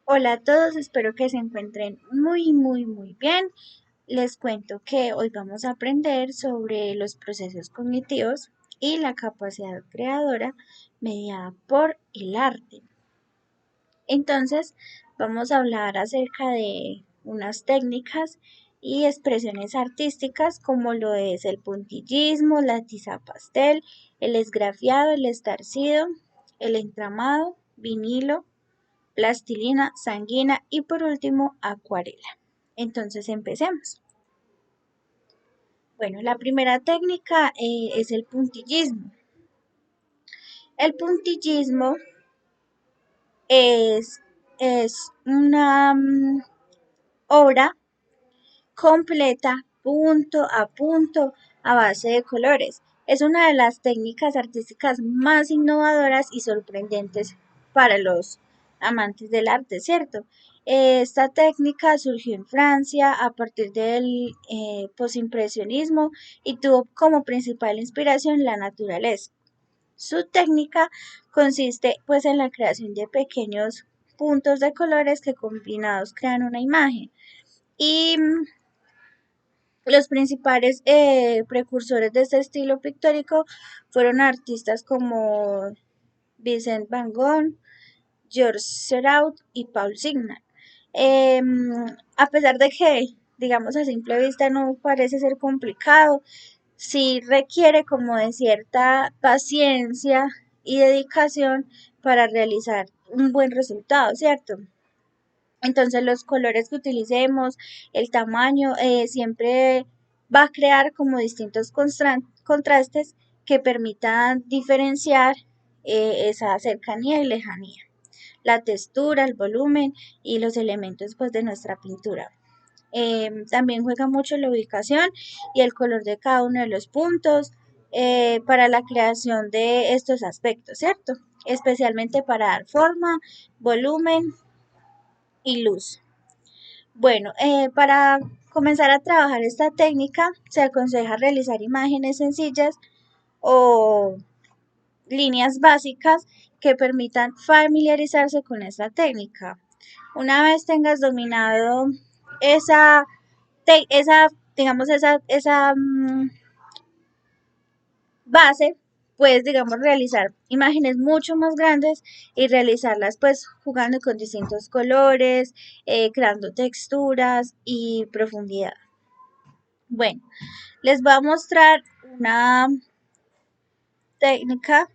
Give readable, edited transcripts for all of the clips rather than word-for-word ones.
Hola a todos, espero que se encuentren muy bien. Les cuento que hoy vamos a aprender sobre los procesos cognitivos y la capacidad creadora mediada por el arte. Entonces, vamos a hablar acerca de unas técnicas y expresiones artísticas como lo es el puntillismo, la tiza pastel, el esgrafiado, el estarcido, el entramado, vinilo, plastilina, sanguina y por último acuarela. Entonces empecemos. Bueno, la primera técnica es el puntillismo. El puntillismo es, es una obra completa, punto a punto, a base de colores. Es una de las técnicas artísticas más innovadoras y sorprendentes para los amantes del arte, ¿cierto? Esta técnica surgió en Francia a partir del posimpresionismo y tuvo como principal inspiración la naturaleza. Su técnica consiste pues en la creación de pequeños puntos de colores que combinados crean una imagen. Y los principales precursores de este estilo pictórico fueron artistas como Vincent Van Gogh, Georges Seurat y Paul Signac. Eh, a pesar de que, digamos, a simple vista no parece ser complicado, sí requiere como de cierta paciencia y dedicación para realizar un buen resultado, ¿cierto? Entonces los colores que utilicemos, el tamaño, siempre va a crear como distintos contrastes que permitan diferenciar esa cercanía y lejanía, la textura, el volumen y los elementos pues, de nuestra pintura. También juega mucho la ubicación y el color de cada uno de los puntos para la creación de estos aspectos, ¿cierto? Especialmente para dar forma, volumen y luz. Bueno, para comenzar a trabajar esta técnica se aconseja realizar imágenes sencillas o líneas básicas que permitan familiarizarse con esta técnica. Una vez tengas dominado esa, esa digamos, esa base, puedes, digamos, realizar imágenes mucho más grandes y realizarlas pues jugando con distintos colores, creando texturas y profundidad. Bueno, les voy a mostrar una técnica,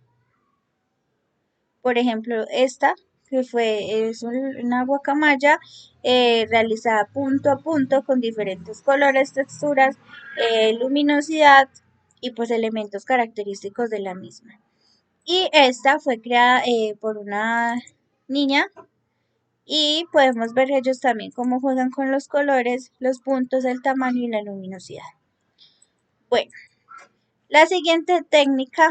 por ejemplo, esta, que es una guacamaya realizada punto a punto con diferentes colores, texturas, luminosidad y pues elementos característicos de la misma. Y esta fue creada por una niña y podemos ver ellos también cómo juegan con los colores, los puntos, el tamaño y la luminosidad. Bueno, la siguiente técnica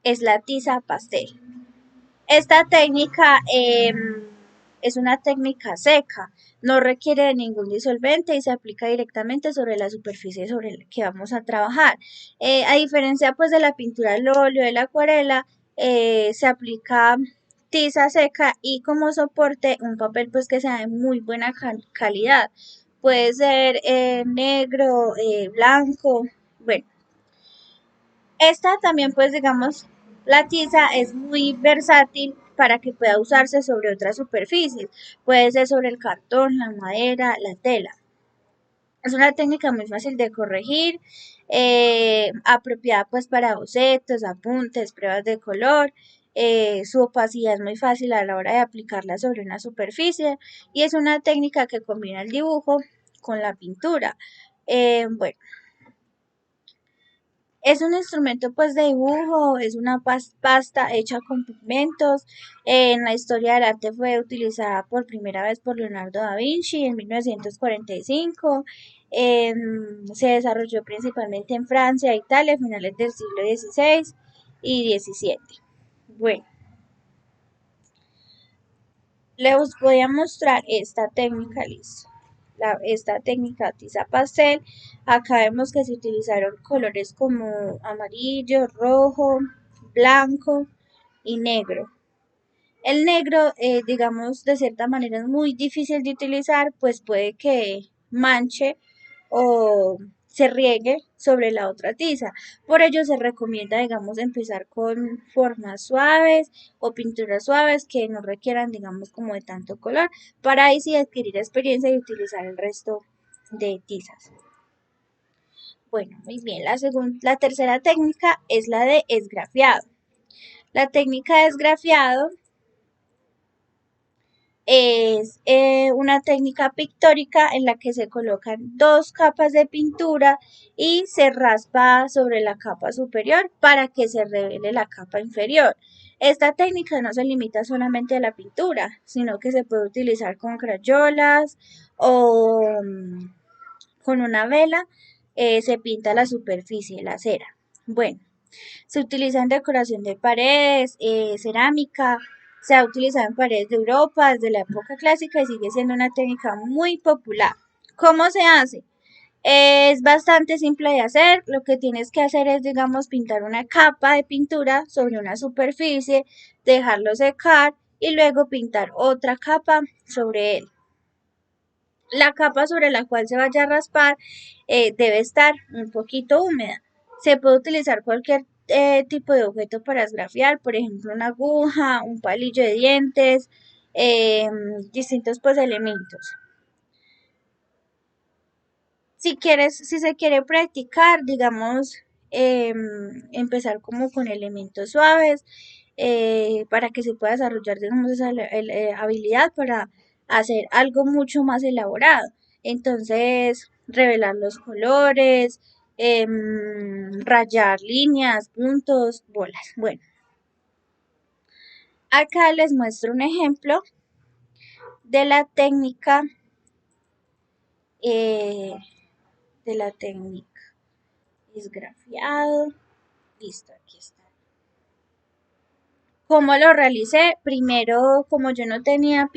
es la tiza pastel. Esta técnica es una técnica seca, no requiere de ningún disolvente y se aplica directamente sobre la superficie sobre la que vamos a trabajar. A diferencia pues de la pintura al óleo, de la acuarela, se aplica tiza seca y como soporte un papel pues que sea de muy buena calidad. Puede ser negro, blanco, bueno. Esta también, pues digamos, la tiza es muy versátil para que pueda usarse sobre otras superficies. Puede ser sobre el cartón, la madera, la tela. Es una técnica muy fácil de corregir, apropiada pues para bocetos, apuntes, pruebas de color. Su opacidad es muy fácil a la hora de aplicarla sobre una superficie y es una técnica que combina el dibujo con la pintura. Bueno, es un instrumento pues de dibujo, es una pasta hecha con pigmentos. En la historia del arte fue utilizada por primera vez por Leonardo da Vinci en 1945. Se desarrolló principalmente en Francia e Italia a finales del siglo XVI y XVII. Bueno, les voy a mostrar esta técnica, listo. Esta técnica tiza pastel. Acá vemos que se utilizaron colores como amarillo, rojo, blanco y negro. El negro, digamos, de cierta manera es muy difícil de utilizar, pues puede que manche o se riegue sobre la otra tiza. Por ello se recomienda, digamos, empezar con formas suaves o pinturas suaves que no requieran, digamos, como de tanto color, para ahí sí adquirir experiencia y utilizar el resto de tizas. Bueno, muy bien. La tercera técnica es la de esgrafiado. La técnica de esgrafiado es una técnica pictórica en la que se colocan dos capas de pintura y se raspa sobre la capa superior para que se revele la capa inferior. Esta técnica no se limita solamente a la pintura, sino que se puede utilizar con crayolas o con una vela. Se pinta la superficie, la cera. Bueno, se utiliza en decoración de paredes, cerámica, se ha utilizado en paredes de Europa desde la época clásica y sigue siendo una técnica muy popular. ¿Cómo se hace? Es bastante simple de hacer. Lo que tienes que hacer es, digamos, pintar una capa de pintura sobre una superficie, dejarlo secar y luego pintar otra capa sobre él. La capa sobre la cual se vaya a raspar debe estar un poquito húmeda. Se puede utilizar cualquier tipo de objeto para esgrafiar, por ejemplo, una aguja, un palillo de dientes, eh, distintos pues elementos. Si se quiere practicar, digamos, empezar como con elementos suaves para que se pueda desarrollar, digamos, esa habilidad para hacer algo mucho más elaborado. Entonces, revelar los colores, rayar líneas, puntos, bolas. Bueno, acá les muestro un ejemplo de la técnica, eh, de la técnica esgrafiado. Listo, aquí está. ¿Cómo lo realicé? Primero, como yo no tenía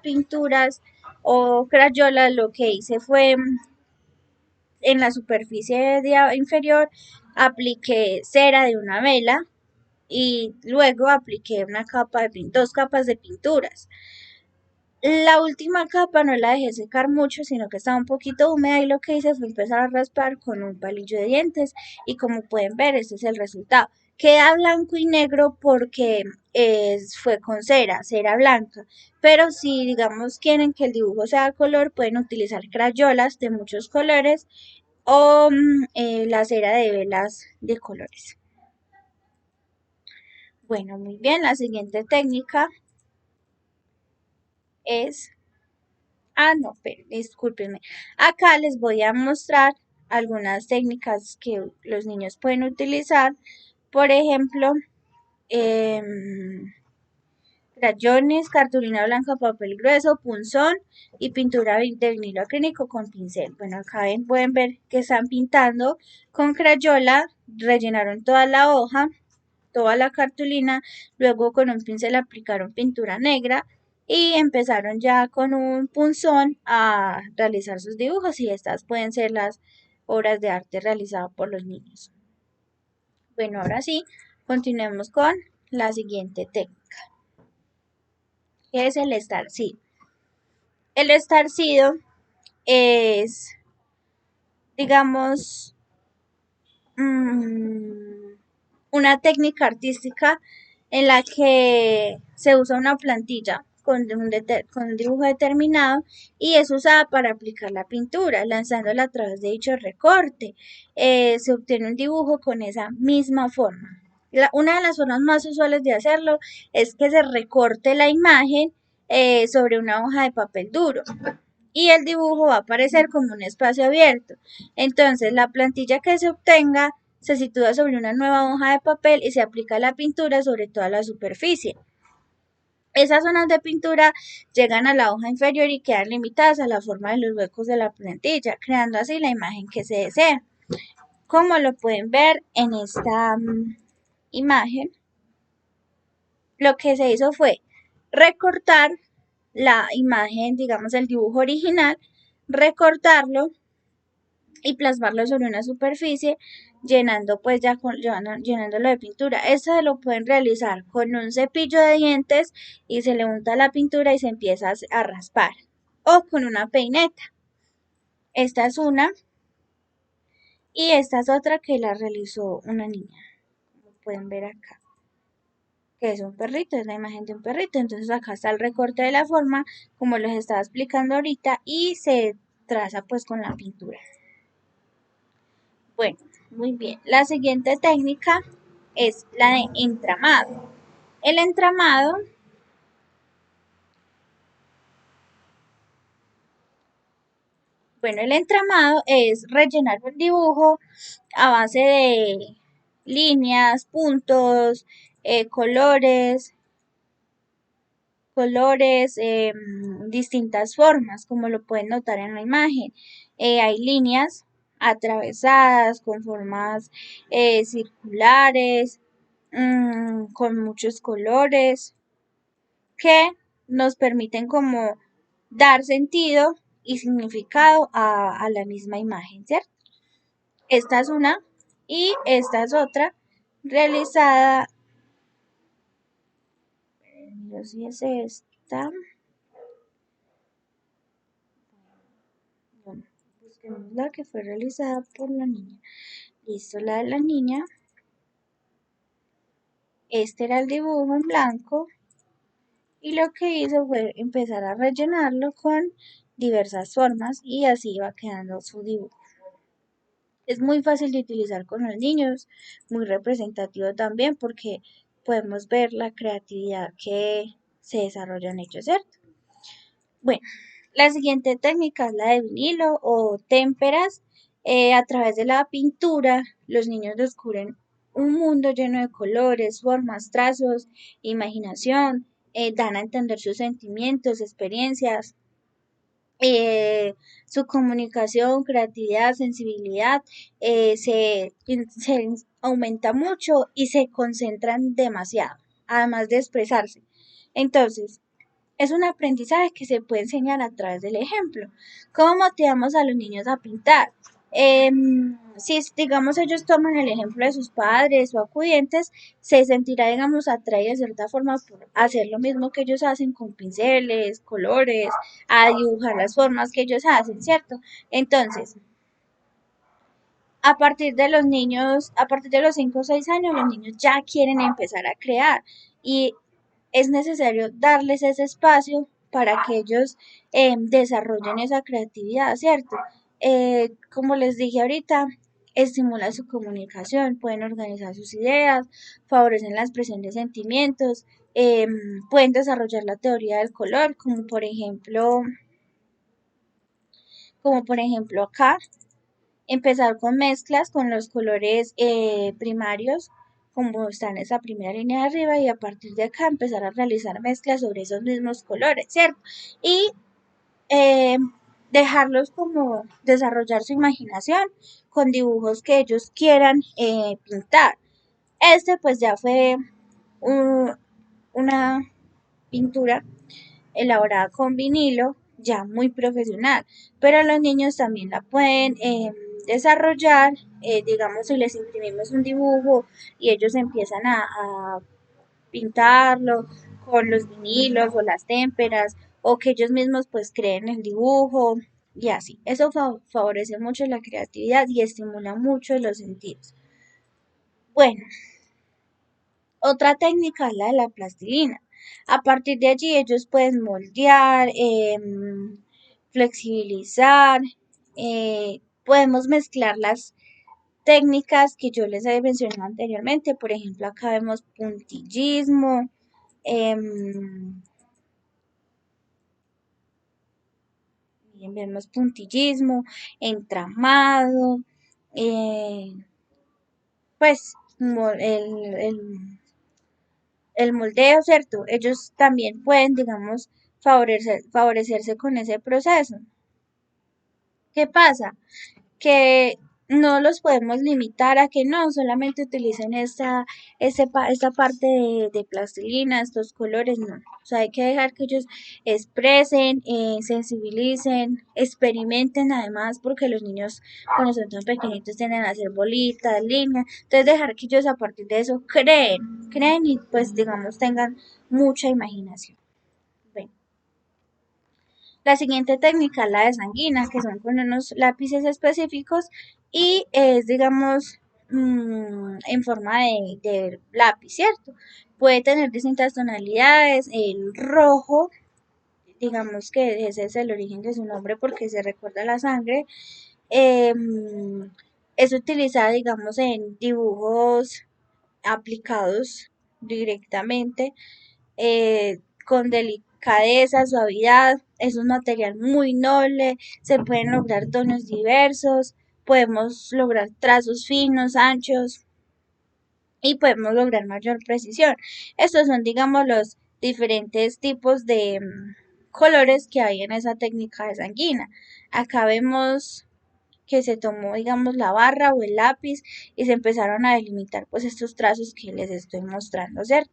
pinturas o crayolas, lo que hice fue en la superficie inferior apliqué cera de una vela y luego apliqué dos capas de pinturas. La última capa no la dejé secar mucho, sino que estaba un poquito húmeda y lo que hice fue empezar a raspar con un palillo de dientes y como pueden ver, este es el resultado. Queda blanco y negro porque fue con cera blanca, pero si digamos quieren que el dibujo sea de color, pueden utilizar crayolas de muchos colores o la cera de velas de colores. Bueno, muy bien, la siguiente técnica es no, pero discúlpenme. Acá les voy a mostrar algunas técnicas que los niños pueden utilizar. Por ejemplo, crayones, cartulina blanca, papel grueso, punzón y pintura de vinilo acrílico con pincel. Bueno, acá pueden ver que están pintando con crayola, rellenaron toda la hoja, toda la cartulina, luego con un pincel aplicaron pintura negra y empezaron ya con un punzón a realizar sus dibujos y estas pueden ser las obras de arte realizadas por los niños. Bueno, ahora sí, continuemos con la siguiente técnica, que es el estarcido. El estarcido es, digamos, una técnica artística en la que se usa una plantilla con un dibujo determinado y es usada para aplicar la pintura, lanzándola a través de dicho recorte. Se obtiene un dibujo con esa misma forma. Una de las formas más usuales de hacerlo es que se recorte la imagen sobre una hoja de papel duro y el dibujo va a aparecer como un espacio abierto. Entonces, la plantilla que se obtenga se sitúa sobre una nueva hoja de papel y se aplica la pintura sobre toda la superficie. Esas zonas de pintura llegan a la hoja inferior y quedan limitadas a la forma de los huecos de la plantilla, creando así la imagen que se desea. Como lo pueden ver en esta imagen, lo que se hizo fue recortar la imagen, digamos el dibujo original, recortarlo y plasmarlo sobre una superficie llenando pues ya llenándolo de pintura. Esto lo pueden realizar con un cepillo de dientes y se le unta la pintura y se empieza a raspar. O con una peineta. Esta es una y esta es otra que la realizó una niña. Como pueden ver acá. Que es un perrito, es la imagen de un perrito. Entonces acá está el recorte de la forma, como les estaba explicando ahorita, y se traza pues con la pintura. Bueno, muy bien. La siguiente técnica es la de entramado. El entramado, bueno, el entramado es rellenar un dibujo a base de líneas, puntos, colores, distintas formas, como lo pueden notar en la imagen. Hay líneas atravesadas con formas circulares, con muchos colores que nos permiten como dar sentido y significado a la misma imagen, ¿cierto? Esta es una y esta es otra realizada, no sé si es esta, bueno, busquemos la que fue realizada por la niña. Listo, la de la niña, este era el dibujo en blanco y lo que hizo fue empezar a rellenarlo con diversas formas y así va quedando su dibujo. Es muy fácil de utilizar con los niños, muy representativo también porque podemos ver la creatividad que se desarrolla en ellos, ¿cierto? Bueno, la siguiente técnica es la de vinilo o témperas. A través de la pintura, los niños descubren un mundo lleno de colores, formas, trazos, imaginación, dan a entender sus sentimientos, experiencias, eh, su comunicación, creatividad, sensibilidad, se aumenta mucho y se concentran demasiado, además de expresarse. Entonces, es un aprendizaje que se puede enseñar a través del ejemplo. ¿Cómo motivamos a los niños a pintar? Si digamos ellos toman el ejemplo de sus padres o acudientes, se sentirá, digamos, atraído de cierta forma por hacer lo mismo que ellos hacen con pinceles, colores, a dibujar las formas que ellos hacen, ¿cierto? Entonces, a partir de los niños, a partir de los 5 o 6 años, los niños ya quieren empezar a crear y es necesario darles ese espacio para que ellos desarrollen esa creatividad, ¿cierto? Como les dije ahorita, estimula su comunicación, pueden organizar sus ideas, favorecen la expresión de sentimientos, pueden desarrollar la teoría del color, como por ejemplo acá, empezar con mezclas con los colores primarios, como está en esa primera línea de arriba, y a partir de acá empezar a realizar mezclas sobre esos mismos colores, ¿cierto? Y eh, dejarlos como desarrollar su imaginación con dibujos que ellos quieran pintar. Este pues ya fue una pintura elaborada con vinilo, ya muy profesional, pero los niños también la pueden desarrollar, digamos, si les imprimimos un dibujo y ellos empiezan a pintarlo con los vinilos o las témperas, o que ellos mismos pues creen el dibujo y así. Eso favorece mucho la creatividad y estimula mucho los sentidos. Bueno, otra técnica es la de la plastilina. A partir de allí ellos pueden moldear, flexibilizar, podemos mezclar las técnicas que yo les he mencionado anteriormente. Por ejemplo, acá vemos puntillismo, vemos puntillismo, entramado, eh, pues el moldeo, ¿cierto? Ellos también pueden, digamos, favorecerse con ese proceso. ¿Qué pasa? Que no los podemos limitar a que no, solamente utilicen esta parte de plastilina, estos colores, no. O sea, hay que dejar que ellos expresen, sensibilicen, experimenten además, porque los niños cuando son tan pequeñitos tienden a hacer bolitas, líneas, entonces dejar que ellos a partir de eso creen y pues digamos tengan mucha imaginación. Bueno. La siguiente técnica es la de sanguina, que son con unos lápices específicos y es, digamos, en forma de lápiz, ¿cierto? Puede tener distintas tonalidades, el rojo, digamos que ese es el origen de su nombre porque se recuerda la sangre, es utilizada, digamos, en dibujos aplicados directamente con delicadeza, suavidad. Es un material muy noble, se pueden lograr tonos diversos, podemos lograr trazos finos, anchos y podemos lograr mayor precisión. Estos son, digamos, los diferentes tipos de colores que hay en esa técnica de sanguina. Acá vemos que se tomó, digamos, la barra o el lápiz y se empezaron a delimitar pues estos trazos que les estoy mostrando, ¿cierto?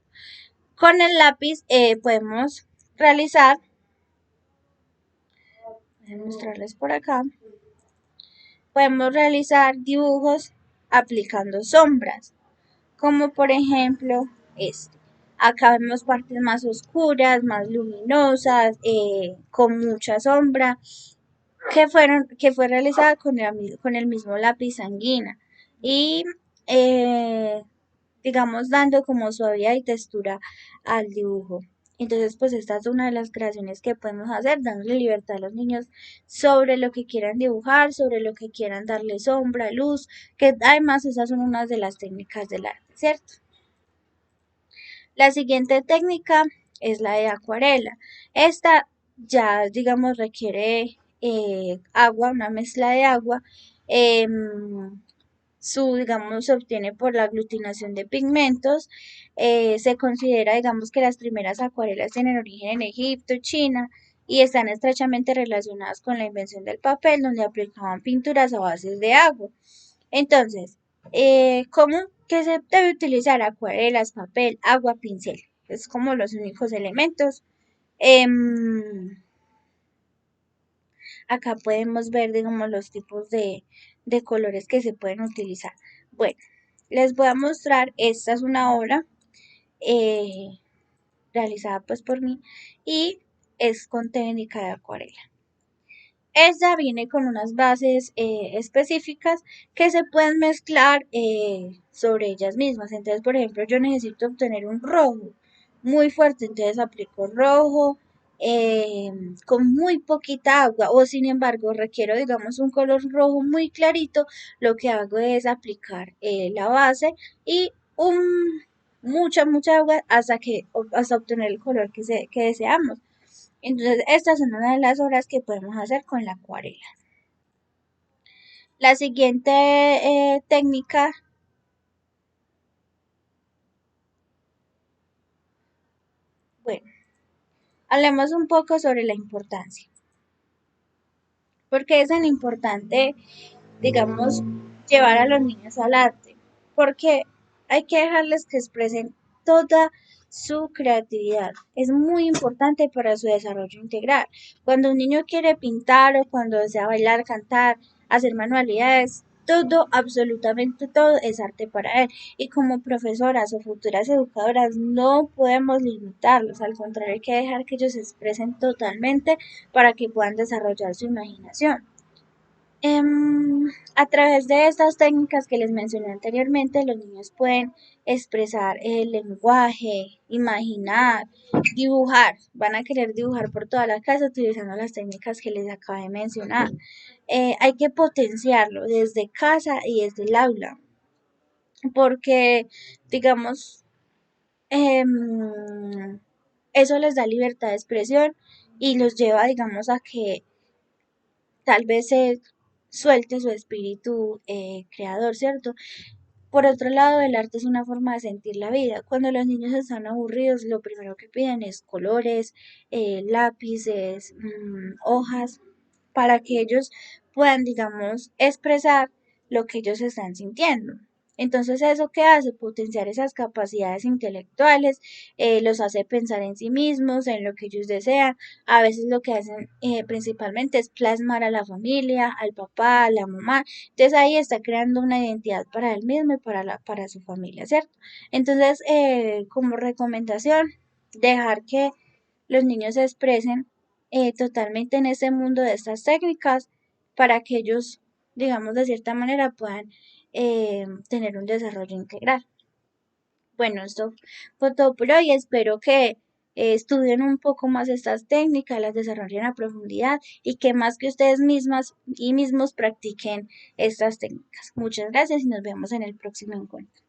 Con el lápiz podemos realizar, voy a mostrarles por acá, podemos realizar dibujos aplicando sombras, como por ejemplo este. Acá vemos partes más oscuras, más luminosas, con mucha sombra, que fue realizada con el mismo lápiz sanguina. Y digamos, dando como suavidad y textura al dibujo. Entonces, pues esta es una de las creaciones que podemos hacer, dándole libertad a los niños sobre lo que quieran dibujar, sobre lo que quieran darle sombra, luz, que además esas son unas de las técnicas del arte, ¿cierto? La siguiente técnica es la de acuarela. Esta ya, digamos, requiere agua, una mezcla de agua. Digamos, se obtiene por la aglutinación de pigmentos. Se considera, digamos, que las primeras acuarelas tienen origen en Egipto, China, y están estrechamente relacionadas con la invención del papel, donde aplicaban pinturas a bases de agua. Entonces, ¿cómo que se debe utilizar? Acuarelas, papel, agua, pincel. Es como los únicos elementos. Em, Acá podemos ver, digamos, los tipos de colores que se pueden utilizar. Bueno, les voy a mostrar, esta es una obra eh, realizada pues por mí y es con técnica de acuarela. Esta viene con unas bases específicas que se pueden mezclar sobre ellas mismas. Entonces, por ejemplo, yo necesito obtener un rojo muy fuerte, entonces aplico rojo eh, con muy poquita agua o sin embargo requiero, digamos, un color rojo muy clarito, lo que hago es aplicar la base y mucha agua hasta obtener el color que deseamos. Entonces, estas son una de las obras que podemos hacer con la acuarela. La siguiente técnica, bueno, hablemos un poco sobre la importancia. ¿Por qué es tan importante, digamos, llevar a los niños al arte? Porque hay que dejarles que expresen toda su creatividad. Es muy importante para su desarrollo integral. Cuando un niño quiere pintar o cuando desea bailar, cantar, hacer manualidades, todo, absolutamente todo es arte para él. Y como profesoras o futuras educadoras no podemos limitarlos, al contrario hay que dejar que ellos se expresen totalmente para que puedan desarrollar su imaginación. A través de estas técnicas que les mencioné anteriormente, los niños pueden expresar el lenguaje, imaginar, dibujar. Van a querer dibujar por toda la casa utilizando las técnicas que les acabé de mencionar. Hay que potenciarlo desde casa y desde el aula, porque, digamos, eso les da libertad de expresión y los lleva, digamos, a que tal vez se suelte su espíritu creador, ¿cierto? Por otro lado, el arte es una forma de sentir la vida. Cuando los niños están aburridos, lo primero que piden es colores, lápices, hojas, para que ellos puedan, digamos, expresar lo que ellos están sintiendo. Entonces, ¿eso qué hace? Potenciar esas capacidades intelectuales, los hace pensar en sí mismos, en lo que ellos desean. A veces lo que hacen principalmente es plasmar a la familia, al papá, a la mamá. Entonces ahí está creando una identidad para él mismo y para su familia, ¿cierto? Entonces, como recomendación, dejar que los niños se expresen totalmente en ese mundo de estas técnicas para que ellos, digamos, de cierta manera puedan tener un desarrollo integral. Bueno, esto fue todo por hoy. Espero que estudien un poco más estas técnicas, las desarrollen a profundidad y que más que ustedes mismas y mismos practiquen estas técnicas. Muchas gracias y nos vemos en el próximo encuentro.